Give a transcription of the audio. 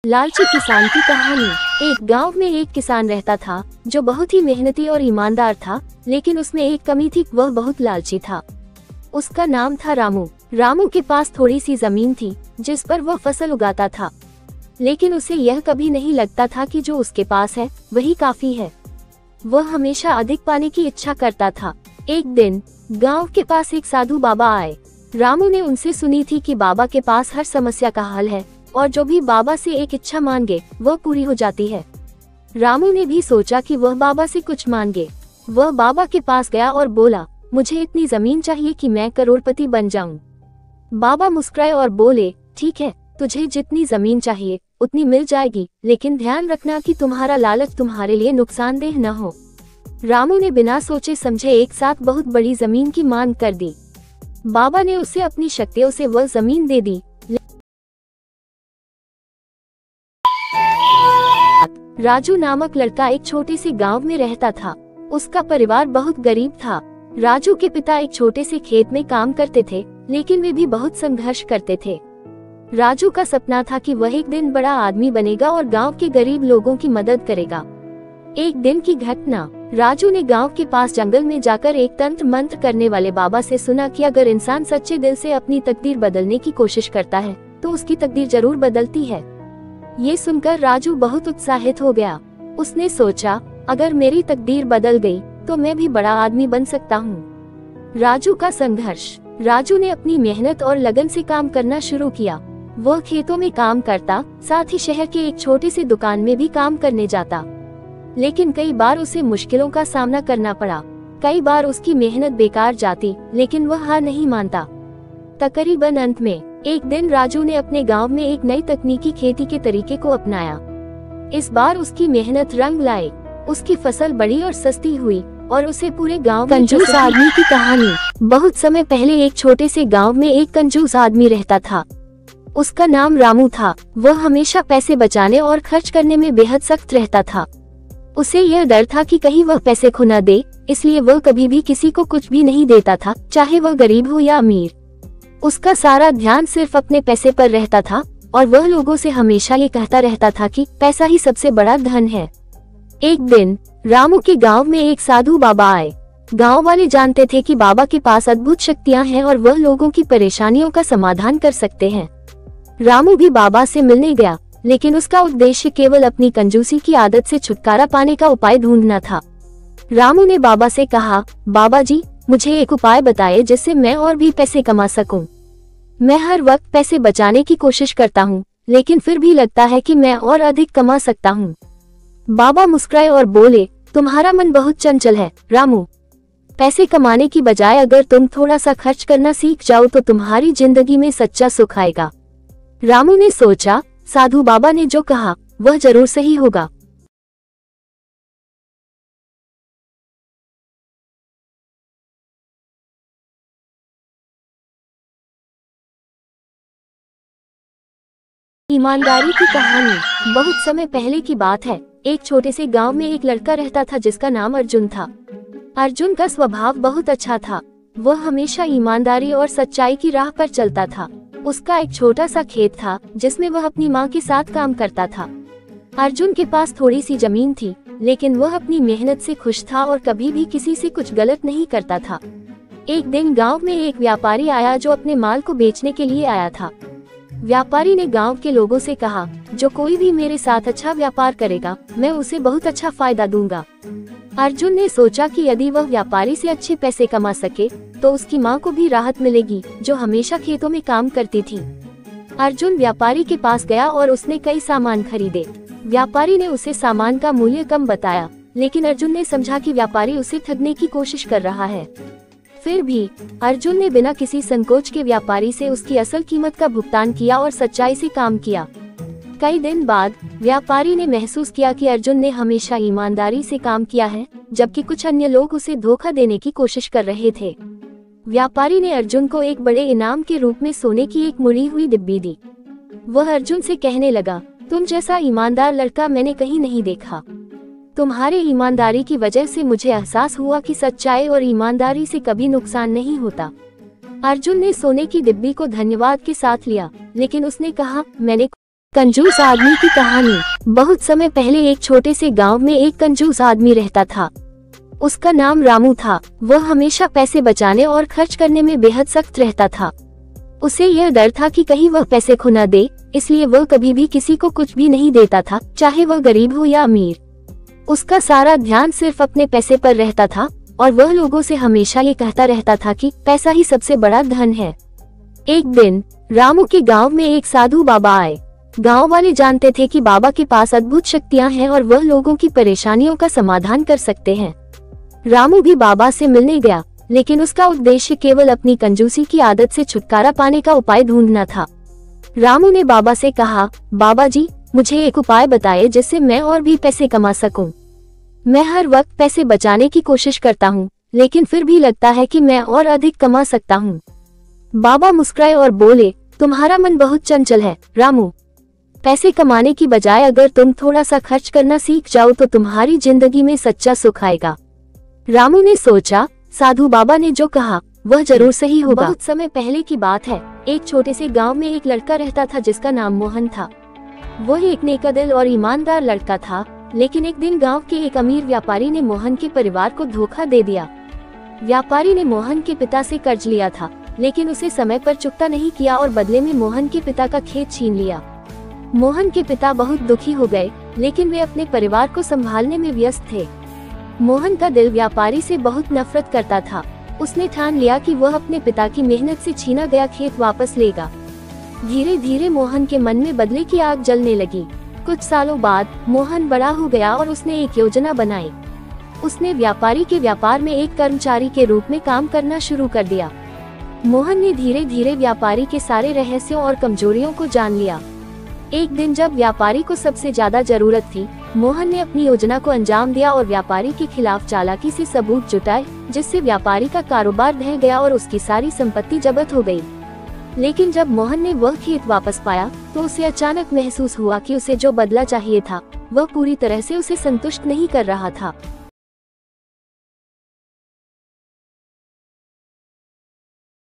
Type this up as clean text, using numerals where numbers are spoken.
लालची किसान की कहानी। एक गांव में एक किसान रहता था जो बहुत ही मेहनती और ईमानदार था, लेकिन उसमें एक कमी थी, वह बहुत लालची था। उसका नाम था रामू। रामू के पास थोड़ी सी जमीन थी जिस पर वह फसल उगाता था, लेकिन उसे यह कभी नहीं लगता था कि जो उसके पास है वही काफी है। वह हमेशा अधिक पाने की इच्छा करता था। एक दिन गांव के पास एक साधु बाबा आए। रामू ने उनसे सुनी थी कि बाबा के पास हर समस्या का हल है और जो भी बाबा से एक इच्छा मांगे वह पूरी हो जाती है। रामू ने भी सोचा कि वह बाबा से कुछ मांगे। वह बाबा के पास गया और बोला, मुझे इतनी जमीन चाहिए कि मैं करोड़पति बन जाऊं। बाबा मुस्कुराए और बोले, ठीक है, तुझे जितनी जमीन चाहिए उतनी मिल जाएगी, लेकिन ध्यान रखना कि तुम्हारा लालच तुम्हारे लिए नुकसानदेह न हो। रामू ने बिना सोचे समझे एक साथ बहुत बड़ी जमीन की मांग कर दी। बाबा ने उसे अपनी शक्तियों से वह जमीन दे दी। राजू नामक लड़का एक छोटे से गांव में रहता था। उसका परिवार बहुत गरीब था। राजू के पिता एक छोटे से खेत में काम करते थे, लेकिन वे भी बहुत संघर्ष करते थे। राजू का सपना था कि वह एक दिन बड़ा आदमी बनेगा और गांव के गरीब लोगों की मदद करेगा। एक दिन की घटना, राजू ने गांव के पास जंगल में जाकर एक तंत्र मंत्र करने वाले बाबा से सुना कि अगर इंसान सच्चे दिल से अपनी तकदीर बदलने की कोशिश करता है तो उसकी तकदीर जरूर बदलती है। ये सुनकर राजू बहुत उत्साहित हो गया। उसने सोचा, अगर मेरी तकदीर बदल गई तो मैं भी बड़ा आदमी बन सकता हूँ। राजू का संघर्ष। राजू ने अपनी मेहनत और लगन से काम करना शुरू किया। वह खेतों में काम करता, साथ ही शहर के एक छोटे से दुकान में भी काम करने जाता, लेकिन कई बार उसे मुश्किलों का सामना करना पड़ा। कई बार उसकी मेहनत बेकार जाती, लेकिन वह हार नहीं मानता। तकरीबन अंत में एक दिन राजू ने अपने गांव में एक नई तकनीकी खेती के तरीके को अपनाया। इस बार उसकी मेहनत रंग लाई। उसकी फसल बड़ी और सस्ती हुई और उसे पूरे गांव में कंजूस आदमी की कहानी। बहुत समय पहले एक छोटे से गांव में एक कंजूस आदमी रहता था। उसका नाम रामू था। वह हमेशा पैसे बचाने और खर्च करने में बेहद सख्त रहता था। उसे यह डर था कि कहीं वह पैसे खो न दे, इसलिए वह कभी भी किसी को कुछ भी नहीं देता था, चाहे वह गरीब हो या अमीर। उसका सारा ध्यान सिर्फ अपने पैसे पर रहता था और वह लोगों से हमेशा ये कहता रहता था कि पैसा ही सबसे बड़ा धन है। एक दिन रामू के गांव में एक साधु बाबा आए। गांव वाले जानते थे कि बाबा के पास अद्भुत शक्तियां हैं और वह लोगों की परेशानियों का समाधान कर सकते हैं। रामू भी बाबा से मिलने गया, लेकिन उसका उद्देश्य केवल अपनी कंजूसी की आदत से छुटकारा पाने का उपाय ढूंढना था। रामू ने बाबा से कहा, बाबा जी, मुझे एक उपाय बताइए जिससे मैं और भी पैसे कमा सकूं। मैं हर वक्त पैसे बचाने की कोशिश करता हूं, लेकिन फिर भी लगता है कि मैं और अधिक कमा सकता हूं। बाबा मुस्कुराए और बोले, तुम्हारा मन बहुत चंचल है रामू। पैसे कमाने की बजाय अगर तुम थोड़ा सा खर्च करना सीख जाओ तो तुम्हारी जिंदगी में सच्चा सुख आएगा। रामू ने सोचा, साधु बाबा ने जो कहा वह जरूर सही होगा। ईमानदारी की कहानी। बहुत समय पहले की बात है। एक छोटे से गांव में एक लड़का रहता था जिसका नाम अर्जुन था। अर्जुन का स्वभाव बहुत अच्छा था। वह हमेशा ईमानदारी और सच्चाई की राह पर चलता था। उसका एक छोटा सा खेत था जिसमें वह अपनी माँ के साथ काम करता था। अर्जुन के पास थोड़ी सी जमीन थी, लेकिन वह अपनी मेहनत से खुश था और कभी भी किसी से कुछ गलत नहीं करता था। एक दिन गांव में एक व्यापारी आया जो अपने माल को बेचने के लिए आया था। व्यापारी ने गांव के लोगों से कहा, जो कोई भी मेरे साथ अच्छा व्यापार करेगा मैं उसे बहुत अच्छा फायदा दूंगा। अर्जुन ने सोचा कि यदि वह व्यापारी से अच्छे पैसे कमा सके तो उसकी माँ को भी राहत मिलेगी, जो हमेशा खेतों में काम करती थी। अर्जुन व्यापारी के पास गया और उसने कई सामान खरीदे। व्यापारी ने उसे सामान का मूल्य कम बताया, लेकिन अर्जुन ने समझा कि व्यापारी उसे ठगने की कोशिश कर रहा है। फिर भी अर्जुन ने बिना किसी संकोच के व्यापारी से उसकी असल कीमत का भुगतान किया और सच्चाई से काम किया। कई दिन बाद व्यापारी ने महसूस किया कि अर्जुन ने हमेशा ईमानदारी से काम किया है, जबकि कुछ अन्य लोग उसे धोखा देने की कोशिश कर रहे थे। व्यापारी ने अर्जुन को एक बड़े इनाम के रूप में सोने की एक मुड़ी हुई डिब्बी दी। वह अर्जुन से कहने लगा, तुम जैसा ईमानदार लड़का मैंने कहीं नहीं देखा। तुम्हारे ईमानदारी की वजह से मुझे एहसास हुआ कि सच्चाई और ईमानदारी से कभी नुकसान नहीं होता। अर्जुन ने सोने की डिब्बी को धन्यवाद के साथ लिया, लेकिन उसने कहा, मैंने कंजूस आदमी की कहानी। बहुत समय पहले एक छोटे से गांव में एक कंजूस आदमी रहता था। उसका नाम रामू था। वह हमेशा पैसे बचाने और खर्च करने में बेहद सख्त रहता था। उसे यह डर था कि कहीं वह पैसे खो न दे, इसलिए वह कभी भी किसी को कुछ भी नहीं देता था, चाहे वह गरीब हो या अमीर। उसका सारा ध्यान सिर्फ अपने पैसे पर रहता था और वह लोगों से हमेशा ये कहता रहता था कि पैसा ही सबसे बड़ा धन है। एक दिन रामू के गांव में एक साधु बाबा आए। गांव वाले जानते थे कि बाबा के पास अद्भुत शक्तियां हैं और वह लोगों की परेशानियों का समाधान कर सकते हैं। रामू भी बाबा से मिलने गया, लेकिन उसका उद्देश्य केवल अपनी कंजूसी की आदत से छुटकारा पाने का उपाय ढूंढना था। रामू ने बाबा से कहा, बाबा जी, मुझे एक उपाय बताइए जिससे मैं और भी पैसे कमा सकूं। मैं हर वक्त पैसे बचाने की कोशिश करता हूं, लेकिन फिर भी लगता है कि मैं और अधिक कमा सकता हूं। बाबा मुस्कुराए और बोले, तुम्हारा मन बहुत चंचल है रामू। पैसे कमाने की बजाय अगर तुम थोड़ा सा खर्च करना सीख जाओ तो तुम्हारी जिंदगी में सच्चा सुख आएगा। रामू ने सोचा, साधु बाबा ने जो कहा वह जरूर सही होगा। बहुत समय पहले की बात है। एक छोटे से गांव में एक लड़का रहता था जिसका नाम मोहन था। वह एक नेकदिल और ईमानदार लड़का था, लेकिन एक दिन गांव के एक अमीर व्यापारी ने मोहन के परिवार को धोखा दे दिया। व्यापारी ने मोहन के पिता से कर्ज लिया था, लेकिन उसे समय पर चुकता नहीं किया और बदले में मोहन के पिता का खेत छीन लिया। मोहन के पिता बहुत दुखी हो गए, लेकिन वे अपने परिवार को संभालने में व्यस्त थे। मोहन का दिल व्यापारी से बहुत नफरत करता था। उसने ठान लिया कि वह अपने पिता की मेहनत से छीना गया खेत वापस लेगा। धीरे धीरे मोहन के मन में बदले की आग जलने लगी। कुछ सालों बाद मोहन बड़ा हो गया और उसने एक योजना बनाई। उसने व्यापारी के व्यापार में एक कर्मचारी के रूप में काम करना शुरू कर दिया। मोहन ने धीरे धीरे व्यापारी के सारे रहस्यों और कमजोरियों को जान लिया। एक दिन जब व्यापारी को सबसे ज्यादा जरूरत थी, मोहन ने अपनी योजना को अंजाम दिया और व्यापारी के खिलाफ चालाकी से सबूत जुटाए, जिससे व्यापारी का कारोबार ढह गया और उसकी सारी संपत्ति जब्त हो गई। लेकिन जब मोहन ने वह खेत वापस पाया तो उसे अचानक महसूस हुआ कि उसे जो बदला चाहिए था वह पूरी तरह से उसे संतुष्ट नहीं कर रहा था।